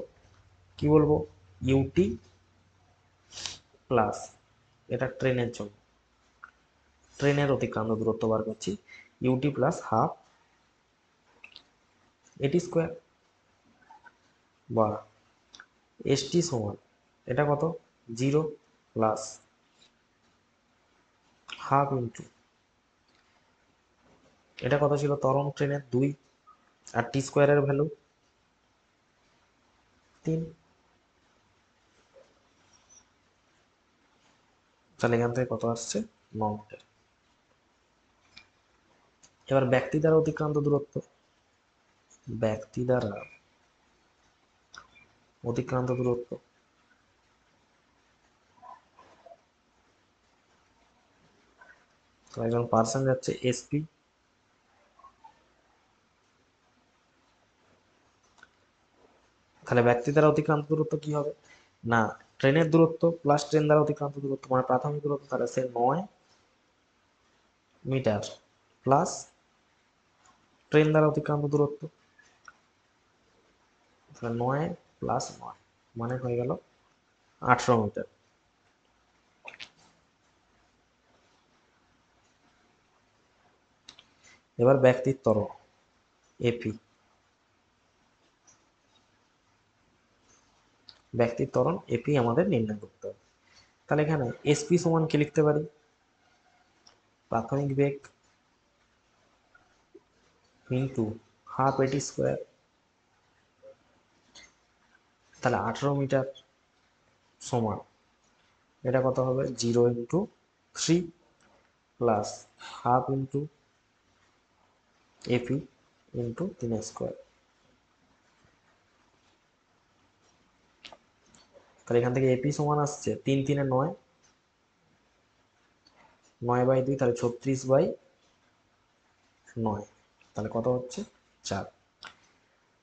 কি বলবো, ইউটি প্লাস, এটা ট্রেনের জন্য, ট্রেনের অতিক্রান্ত দূরত্ব বার করছি, ইউটি প্লাস হাফ এটি স্কোয়ার, বা এসটি সমান এটা কত, 0 প্লাস হাফ ইন্টু, এটা কত ছিল ত্বরণ ট্রেনের 2, আর টি স্কোয়ারের ভ্যালু 3। তাহলে এখান থেকে কত আসছে, 9 মিটার। এবার ব্যক্তি দ্বারা অতিক্রান্ত দূরত্ব, ব্যক্তি দ্বারা অতিক্রান্ত দূরত্ব, তো একজন পার্সন যাচ্ছে এসপি, তাহলে ব্যক্তি দ্বারা অতিক্রান্ত দূরত্ব কি হবে না, ট্রেনের দূরত্ব প্লাস ট্রেন দ্বারা অতিক্রান্ত দূরত্ব মানে প্রাথমিক দূরত্ব, তাহলে সে 9 মিটার প্লাস ট্রেন দ্বারা অতিক্রান্ত দূরত্ব, তাহলে 9 + 9 মানে হয়ে গেল 18 মিটার। এবার ব্যক্তির ত্বরণ এপি, ব্যক্তির ত্বরণ এপি আমাদের নির্ণয় করতে হবে। তাহলে এখানে এসপি সমান কি লিখতে পারি, প্রাথমিক বেগ ইন্টু হাফ এটি স্কোয়ার, তাহলে 18 মিটার সমান এটা কত হবে, 0 × 3 plus half into AP into 3 square. তাহলে এখান থেকে এপি সমান আসছে 3 3 9, 9/2, তাহলে 36/9, তাহলে কত হচ্ছে 4।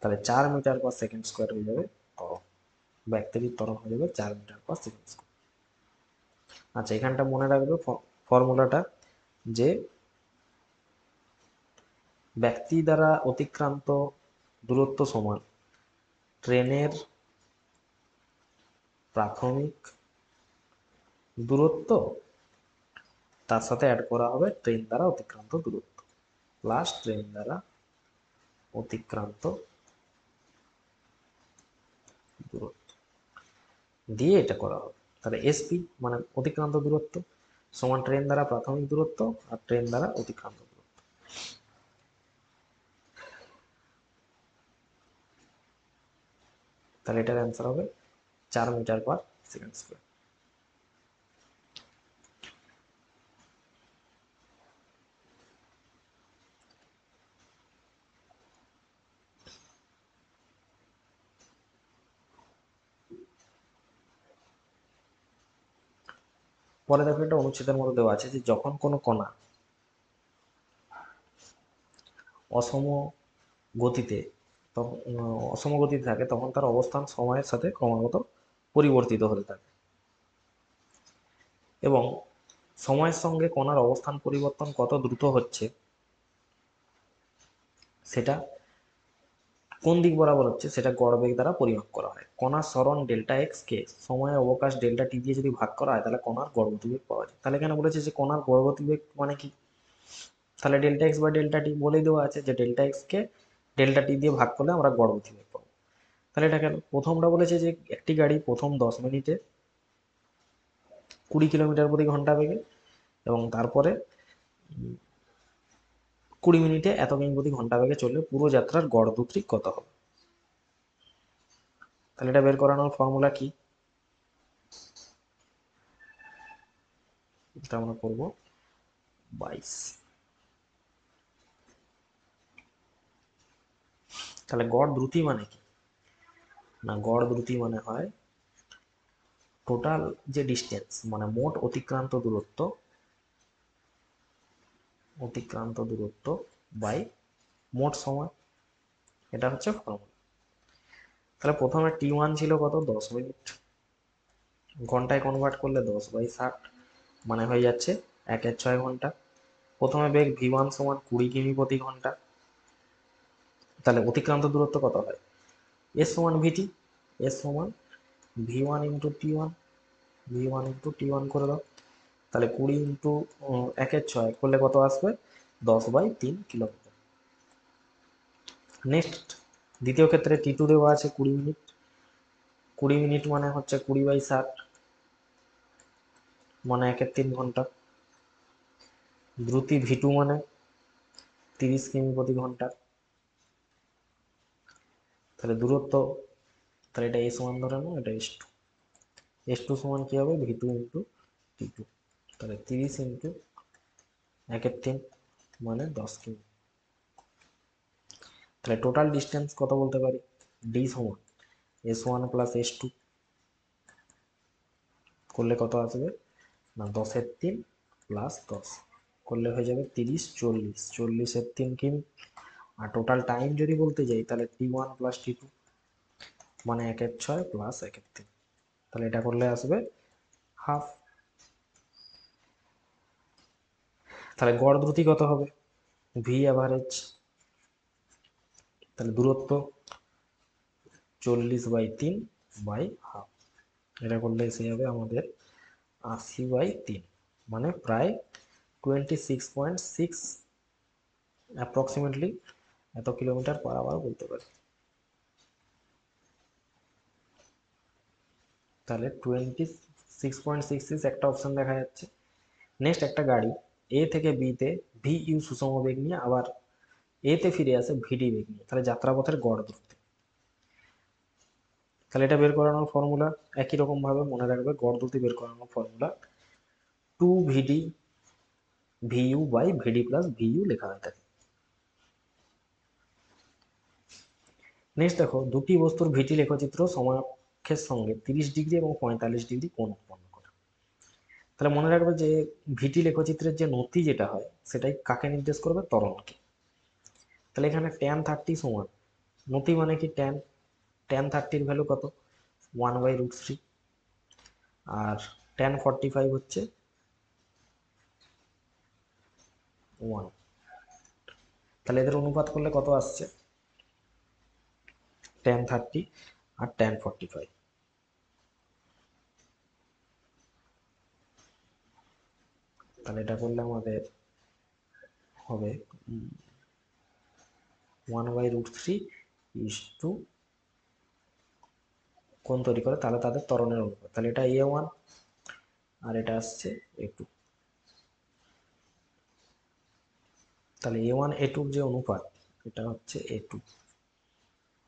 তাহলে 4 মিটার/সেকেন্ড স্কোয়ার হয়ে যাবে ত্বরণ, ব্যক্তির ত্বরণ হয়ে যাবে 4 মিটার/সেকেন্ড স্কোয়ার। আচ্ছা এখানটা মনে রাখবে ফর্মুলাটা, যে ব্যক্তি দ্বারা অতিক্রান্ত দূরত্ব সমান ট্রেনের প্রাথমিক দূরত্ব, তার সাথে অ্যাড করা হবে ট্রেন দ্বারা অতিক্রান্ত দূরত্ব প্লাস ট্রেন দ্বারা অতিক্রান্ত দূরত্ব দিয়ে এটা করা হবে। তাহলে এসপি মানে অতিক্রান্ত দূরত্ব সমান ট্রেন দ্বারা প্রাথমিক দূরত্ব আর ট্রেন দ্বারা অতিক্রান্ত দূরত্ব। তাহলে এটার অ্যান্সার হবে 4 মিটার/সেকেন্ড স্কোয়ার। পরে দেখো একটা অনুচ্ছেদের মধ্যে দেওয়া আছে যে যখন কোনো কণা অসম গতিতে অসম গতিতে থাকে তখন তার অবস্থান সময়ের সাথে ক্রমাগত পরিবর্তিত হতে থাকে এবং সময়ের সঙ্গে কণার অবস্থান পরিবর্তন কত দ্রুত হচ্ছে সেটা কোন দিক বরাবর হচ্ছে সেটা গড়বেগ দ্বারা পরিমাপ করা হয়। কণার সরণ ডেল্টা এক্স কে সময় অবকাশ ডেল্টা টি দিয়ে যদি ভাগ করা হয় তাহলে কণার গড়গতিবেগ পাওয়া যায়। তাহলে এখানে বলেছে যে কণার গড়গতিবেগ মানে কি, তাহলে ডেল্টা এক্স বা ডেল্টা টি বলেই দেওয়া আছে যে ডেল্টা এক্স কে ডেল্টা টি দিয়ে ভাগ করলে আমরা গড়গতিবেগ পাবো। তাহলে এটা কেন, প্রথমটা বলেছে যে একটি গাড়ি প্রথম 10 মিনিটে 20 কিলোমিটার প্রতি ঘন্টা বেগে এবং তারপরে 20 মিনিটে এত কিমি প্রতি ঘন্টা বেগে চললে পুরো যাত্রার গড় দ্রুতি কত হবে। তাহলে এটা বের করানোর ফর্মুলা কি, এটা আমরা করব 22। তাহলে গড় দ্রুতি মানে কি না, গড় দ্রুতি মানে হয় টোটাল যে ডিস্টেন্স মানে মোট অতিক্রান্ত দূরত্ব বাই মোট সময়, এটা হচ্ছে ফর্মুলা। তাহলে প্রথমে T1 ছিল কত, 10 মিনিট, ঘন্টায় কনভার্ট করলে 10/60 মানে হয়ে যাচ্ছে 1/6 ঘন্টা। প্রথমে বেগ V1 সমান 20 কিমি প্রতি ঘন্টা, তাহলে অতিক্রান্ত দূরত্ব কত হয়, এস সমান ভিটি, এস সমান V1 into T1, V1 into T1 করে দাও, তাহলে 20 ইন্টু 1/6 করলে কত আসবে, 10/3 কিলোমিটার। নেক্সট দ্বিতীয় ক্ষেত্রে T2 দেওয়া আছে 20 মিনিট, 20 মিনিট মানে হচ্ছে 20/60 মানে 1/3 ঘন্টা। দ্রুতি V2 মানে 30 কিমি প্রতি ঘন্টা, তাহলে দূরত্ব, তাহলে এটা S1 ধরে নাও, এটা S2, S2 সমান কি হবে V2 ইন্টু T2, তাহলে 30 ইন্টু 1/3 মানে 10 কিমি। তাহলে টোটাল ডিস্টেন্স কত বলতে পারি, ডি সমান S1 প্লাস S2 করলে কত আসবে না 10/3 প্লাস 10 করলে হয়ে যাবে 30, 40, 40/3 কিমি। আর টোটাল টাইম যদি বলতে যাই তাহলে T1 প্লাস T2 মানে 1/6 প্লাস 1/3, তাহলে এটা করলে আসবে হাফ। তাহলে গড় দ্রুতি কত হবে, ভি অ্যাভারেজ, তাহলে দূরত্ব 40/3/হাফ, এটা করলে এসে যাবে আমাদের 80/3 মানে প্রায় 26.6 অ্যাপ্রক্সিমেটলি এত কিলোমিটার পার আওয়ার বলতে পারি। তাহলে 26.66 একটা অপশন দেখা যাচ্ছে। নেক্সট একটা গাড়ি এ থেকে বিতে ভি ইউ সুষম বেগ নিয়ে আবার এতে ফিরে আসে ভিডি বেগ নিয়ে, তাহলে যাত্রাপথের গড় দ্রুতি। তাহলে এটা বের করানোর ফর্মুলা একই রকম ভাবে মনে রাখবে, গড় দ্রুতি বের করানোর formula 2VD VU by VD plus VU লেখা হয়ে থাকে। নেক্সট দেখো, দুটি বস্তুর ভিটি লেখচিত্র সময়াক্ষের সঙ্গে 30 ডিগ্রি এবং 45 ডিগ্রি কোণ উৎপন্ন করে। তাহলে মনে রাখবে যে ভিটি লেখচিত্রের যে নতি যেটা হয় সেটাই কাকে নির্দেশ করবে, ত্বরণকে। তাহলে এখানে tan30 সমান, নতি মানে কি tan30 ভ্যালু কত 1/√3 আর tan45 হচ্ছে 1, তাহলে এদের অনুপাত করলে কত আসছে tan30 আর tan45, তাহলে এটা করলে আমাদের হবে 1/√3 ইস টু কোণ তৈরি করে, তাহলে তাদের ত্বরণের অনুপাত, তাহলে এটা A1 আর এটা আসছে A2, তাহলে A1 A2 যে অনুপাত এটা হচ্ছে A2,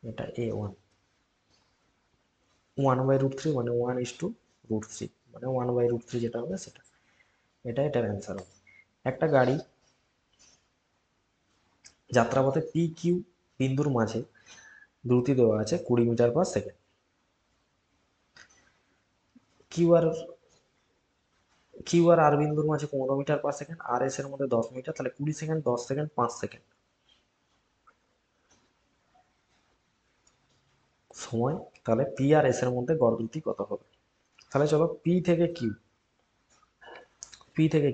এটা A1, 1/√3 মানে 1:√3 মানে 1/√3 যেটা হবে সেটা, এটার অ্যান্সার হবে। একটা গাড়ি যাত্রাপথে পি কিউ বিন্দুর মাঝে দ্রুতি দেওয়া আছে 20 metre per second. Q R Q R আর বিন্দুর মাঝে 15 মিটার/সেকেন্ড, আর এস এর মধ্যে 10 মিটার, তাহলে 20 সেকেন্ড, 10 সেকেন্ড, 5 সেকেন্ড সময়। তাহলে পি আর এস এর মধ্যে গড় দ্রুতি কত হবে? তাহলে চলো পি থেকে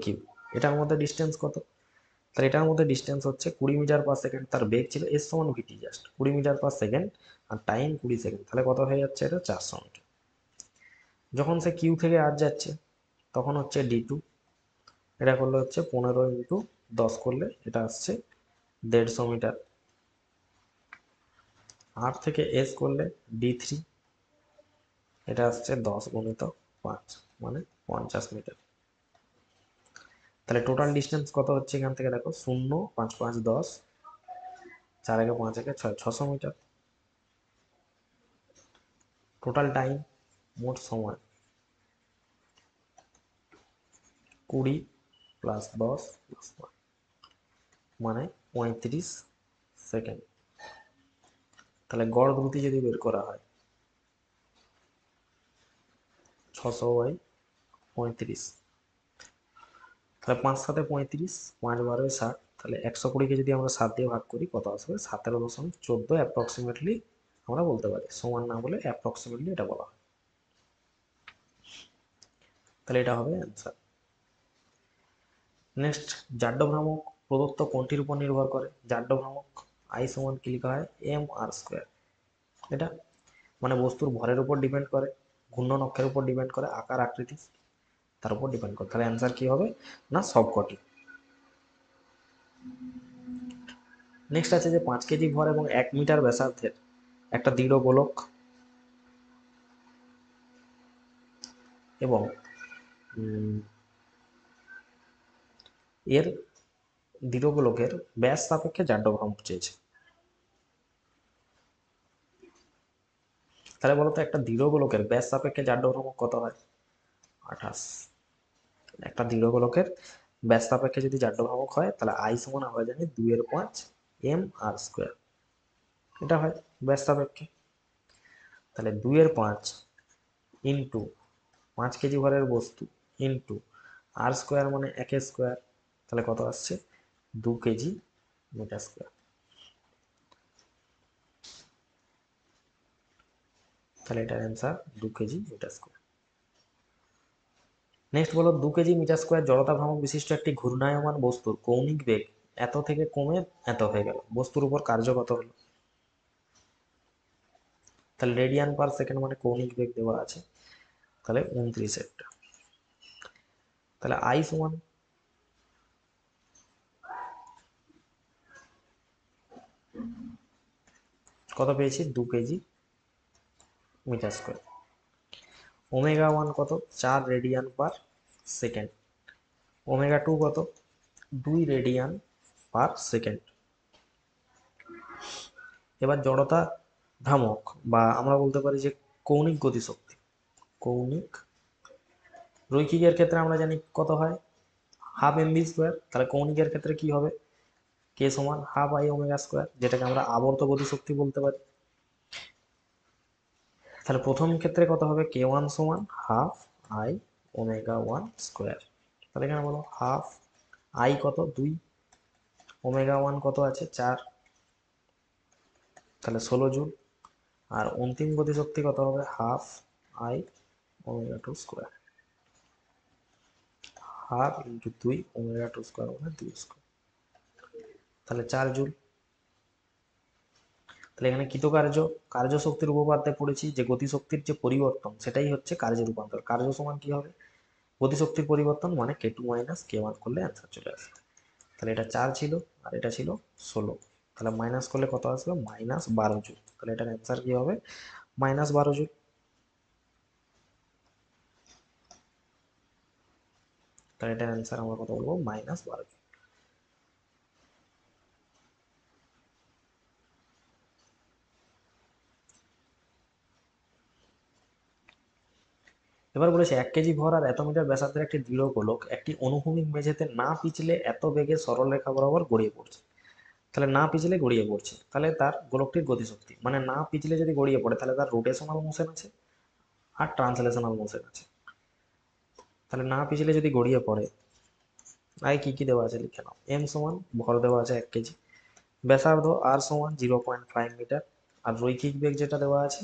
কিউ এটার মধ্যে ডিস্টেন্স কত? তাহলে এটার মধ্যে ডিস্টেন্স হচ্ছে 20 মিটার/সেকেন্ড, তার বেগ ছিল এস সমান ভিটি, জাস্ট 20 মিটার/সেকেন্ড, আর টাইম 20 সেকেন্ড, তাহলে কত হয়ে যাচ্ছে? এটা 400 মিটার। যখন সে কিউ থেকে আর যাচ্ছে তখন হচ্ছে ডি2, এটা করলে হচ্ছে 15 × 10 করলে এটা আসছে 150 মিটার। আর থেকে এস করলে ডি3, এটা আসছে 10 × 5 মানে 50 মিটার। তাহলে টোটাল ডিস্টেন্স কত হচ্ছে এখান থেকে দেখো, 0, 5, 5, 10, 4 একে 5 একে 6, 600 মিটার। টোটাল টাইম, মোট সময় 20 + 10 + 5 মানে 35 সেকেন্ড। তাহলে গড় দ্রুতি যদি বের করা হয় 600/35, তাহলে 5 7 35, 5 12 60, তাহলে 120কে যদি আমরা 7 দিয়ে ভাগ করি কত আসবে? 17.14 অ্যাপ্রক্সিমেটলি আমরা বলতে পারি, সমান না বলে অ্যাপ্রক্সিমেটলি এটা বলা হয়। তাহলে এটা হবে অ্যান্সার। নেক্সট, জাড্য ভ্রামক প্রদত্ত কোণটির উপর নির্ভর করে। জাড্য ভ্রামক আই সমান কি লেখা হয়? mr²। এটা মানে বস্তুর ভরের উপর ডিপেন্ড করে, ঘূর্ণন অক্ষের উপর ডিপেন্ড করে, আকার আকৃতি তার উপর ডিপেন্ড করে। তাহলে অ্যান্সার কি হবে? না সবকটি। নেক্সট আছে যে 5 কেজি ভর এবং 1 মিটার ব্যাসার্ধের একটা দৃঢ় গোলক এবং এর দৃঢ় গোলকের ব্যাস সাপেক্ষে জাড্য ভ্রামক চেয়েছে। তাহলে বলতো একটা দৃঢ় গোলকের ব্যাস সাপেক্ষে জাড্য ভ্রামক কত হয়? 28। একটা দৃঢ় গোলকের ব্যাস সাপেক্ষে যদি জাড্য ভ্রামক হয় তাহলে আই সমান আমরা জানি 2/5 mr², এটা হয় ব্যাস সাপেক্ষে। তাহলে 2/5 ইন্টু 5 কেজি ভরের বস্তু ইন্টু r² মানে 1 স্কোয়ার, তাহলে কত আসছে? 2 কেজি মিটার স্কোয়ার। তাহলে এটার answer 2 KG metre square. Next বলো, 2 কেজি মিটার স্কোয়ার জড়তা ভ্রামক বিশিষ্ট একটি ঘূর্ণায়মান বস্তুর কৌণিক বেগ এত থেকে কমে এত হয়ে গেল, বস্তুর উপর কার্য কত হলো? তাহলে রেডিয়ান/সেকেন্ড মানে কৌণিক বেগ দেওয়া আছে, তাহলে 29 একটা। তাহলে আই সমান কত পেয়েছি? 2 কেজি মিটার স্কোয়ার। ওমেগা 1 কত? 4 রেডিয়ান/সেকেন্ড। ওমেগা 2 কত? 2 রেডিয়ান/সেকেন্ড। এবার জড়তা ভ্রামক বা আমরা বলতে পারি যে কৌণিক গতিশক্তি, কৌণিক রৈখিকের ক্ষেত্রে আমরা জানি কত হয়? 1/2 mv²। তাহলে কৌণিকের ক্ষেত্রে কি হবে? কে সমান 1/2 I ওমেগা², যেটাকে আমরা আবর্ত গতিশক্তি বলতে পারি। তাহলে প্রথম ক্ষেত্রে কত হবে? k1 সমান 1/2 I ওমেগা 1²। তাহলে এখানে বলো 1/2 I কত? 2, ওমেগা 1 কত আছে? 4, তাহলে 16 জুল। আর অন্তিম গতিশক্তি কত হবে? 1/2 I ওমেগা 2²। 1/2 × 2 ওমেগা 2² মানে 2², তাহলে 4 জুল। তাহলে এখানে কৃতকার্য কার্য শক্তির উপপাদ্যে পড়েছি যে গতিশক্তির যে পরিবর্তন সেটাই হচ্ছে কার্যের রূপান্তর। কার্য সমান কি হবে? গতিশক্তির পরিবর্তন মানে k2 - k1 করলে অ্যান্সার চলে আসবে। তাহলে এটা 4 ছিল আর এটা ছিল 16, তাহলে মাইনাস করলে কত আসবে? -12 জুল। তাহলে এটার অ্যান্সার কি হবে? -12 জুল। তাহলে এটার অ্যান্সার আমরা কত বলবো? -12 জুল। এবার বলেছে 1 কেজি ভর আর এত মিটার ব্যাসার্ধের একটি দৃঢ় গোলক একটি অনুভূমিক মেঝেতে না পিছলে এত বেগে সরলরেখা বরাবর গড়িয়ে পড়ছে। তাহলে না পিছলে গড়িয়ে পড়ছে, তাহলে তার গোলকটির গতিশক্তি মানে না পিছলে যদি গড়িয়ে পড়ে তাহলে তার রোটেশনাল মোশন আছে আর ট্রান্সলেশনাল মোশন আছে। তাহলে না পিছলে যদি গড়িয়ে পড়ে, আগে কি কি দেওয়া আছে লিখে নাও। এম সমান ভর দেওয়া আছে 1 কেজি, ব্যাসার্ধ আর সমান 0.5 মিটার, আর রৈখিক বেগ যেটা দেওয়া আছে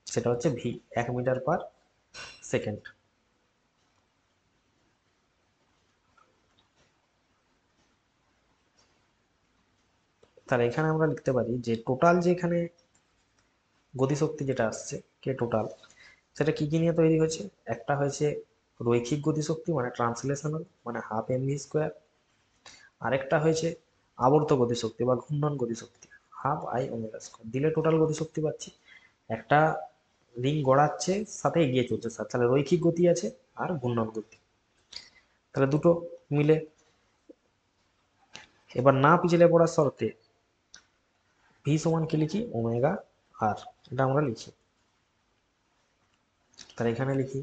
সেটা হচ্ছে ভি, 1 মিটার/সেকেন্ড। তাহলে এখানে আমরা লিখতে পারি যে টোটাল যে এখানে গতিশক্তি যেটা আসছে কে টোটাল, সেটা কি কি নিয়ে তৈরি হয়েছে। একটা হয়েছে রৈখিক গতিশক্তি মানে ট্রান্সলেশনাল মানে হাফ এম ভি স্কোয়ার, আরেকটা হয়েছে আবর্ত গতিশক্তি বা ঘূর্ণন গতিশক্তি, হাফ আই ওমেগা স্কোয়ার। দিলে টোটাল গতিশক্তি পাচ্ছি। একটা রিং গড়াচ্ছে সাথে এগিয়ে চলছে স্যার, তাহলে রৈখিক গতি আছে আর ঘূর্ণন গতি, তাহলে দুটো মিলে। এবার না পিছলে পড়ার শর্তে ভি সমান কি লিখি, ওমেগা আর, এটা আমরা লিখি। তাহলে এখানে লিখি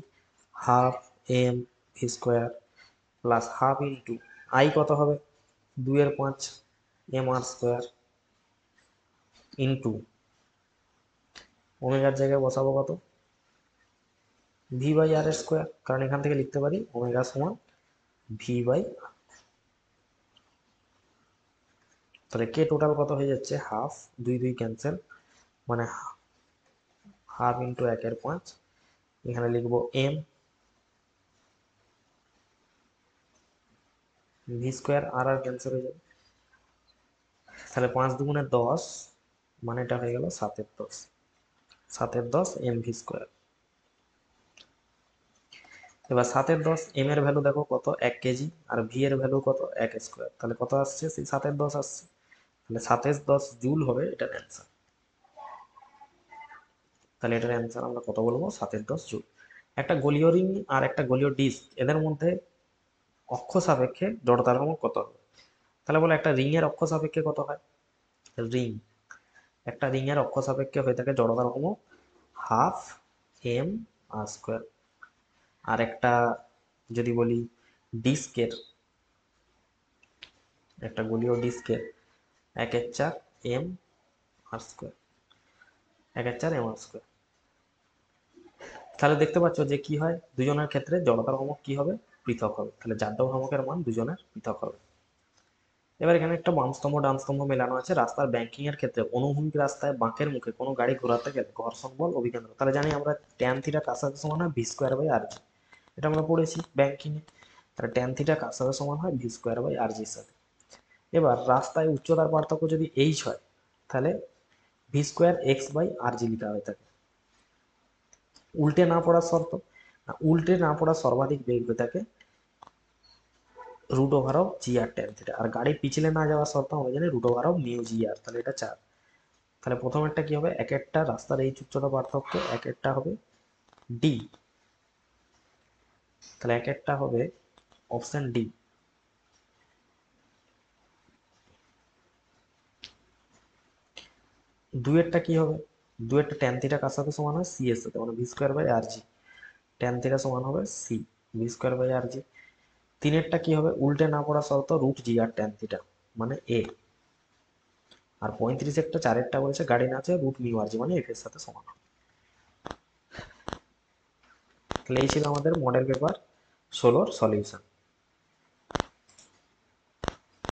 half M V square plus half into I কত হবে 2/5 এম আর স্কোয়ার ইন্টু ওমেগার জায়গায় বসাবো কত ভি বাই আর স্কোয়ার, কারণ এখান থেকে লিখতে পারি ওমেগা সমান ভি বাই। তাহলে কে টোটাল কত হয়ে যাচ্ছে, হাফ, 2 2 ক্যান্সেল, মানে হাফ ইন্টু 1/5, এখানে লিখবো এম ভি স্কোয়ার, আর আর ক্যান্সেল হয়ে যাবে, তাহলে 5 2 10, মানে এটা হয়ে গেল 7/10, 7/10 এম ভি স্কোয়ার। এবার 7/10 এম এর ভ্যালু দেখো কত 1 কেজি, আর ভি এর ভ্যালু কত 1 স্কোয়ার, তাহলে কত আসছে সেই 7/10 আসছে, তাহলে 7/10 জুল হবে এটার অ্যান্সার। তাহলে এটার অ্যান্সার আমরা কত বলবো, 7/10 জুল। একটা গোলীয় রিং আর একটা গোলীয় ডিস্ক, এদের মধ্যে অক্ষ সাপেক্ষে জড়তার ক্রম কত হবে। তাহলে বলো একটা রিং এর অক্ষ সাপেক্ষে কত হয়, রিং একটা রিং এর অক্ষ সাপেক্ষে হয়ে থাকে জড়তার ক্রম হাফ এম আর স্কোয়ার। আর একটা যদি বলি ডিস্কের, একটা গোলীয় ডিস্কের 1/4 M R square, 1/4 M R square. তাহলে দেখতে পাচ্ছ যে কি হয়, দুজনের ক্ষেত্রে জড়তার ভ্রামক কি হবে, পৃথক হবে, তাহলে জাড্য ভ্রামকের মান দুজনের পৃথক হবে। এবার এখানে একটা বাম স্তম্ভ ডান স্তম্ভ মেলানো আছে। রাস্তার ব্যাংকিং এর ক্ষেত্রে অনুভূমিক রাস্তায় বাঁকের মুখে কোনো গাড়ি ঘোরাতে গেলে ঘর্ষণ বল অভিকেন্দ্র, তাহলে জানি আমরা ট্যান থিটা কার সাথে সমান হয় ভি স্কোয়ার বাই আর জি, এটা আমরা পড়েছি ব্যাংকিং এ। তাহলে ট্যান থিটা কার সাথে সমান হয় ভি স্কোয়ার বাই আর জির সাথে। এবার রাস্তায় উচ্চতার পার্থক্য যদি এইচ হয়, তাহলে V square x by R জি লিখা হয়ে থাকে। উল্টে না পড়ার শর্ত, উল্টে না পড়ার সর্বাধিক বেগ হয়ে থাকে root over of g R tan theta, আর গাড়ি পিছলে না যাওয়ার শর্ত আমরা জানি root over of mu g r, তাহলে এটা 4। তাহলে প্রথম একটা কি হবে, এক একটা রাস্তার এই উচ্চতা পার্থক্য, এক একটা হবে ডি, তাহলে এক একটা হবে অপশন ডি। দুয়েরটা কি হবে, দুয়েরটা ট্যান থিটা কার সাথে সমান হয় সি এর সাথে, মানে V square by R G, tan theta সমান হবে C, V square by R G. তিনেরটা কি হবে, উল্টে না পড়া শর্ত রুট জি আর ট্যান থিটা মানে এ, আর 35 একটা চারেরটা বলেছে গাড়ি না আছে রুট মিউ আর জি মানে এফ এর সাথে সমান হবে। তাহলে এই ছিল আমাদের মডেল পেপার 16 সলিউশন।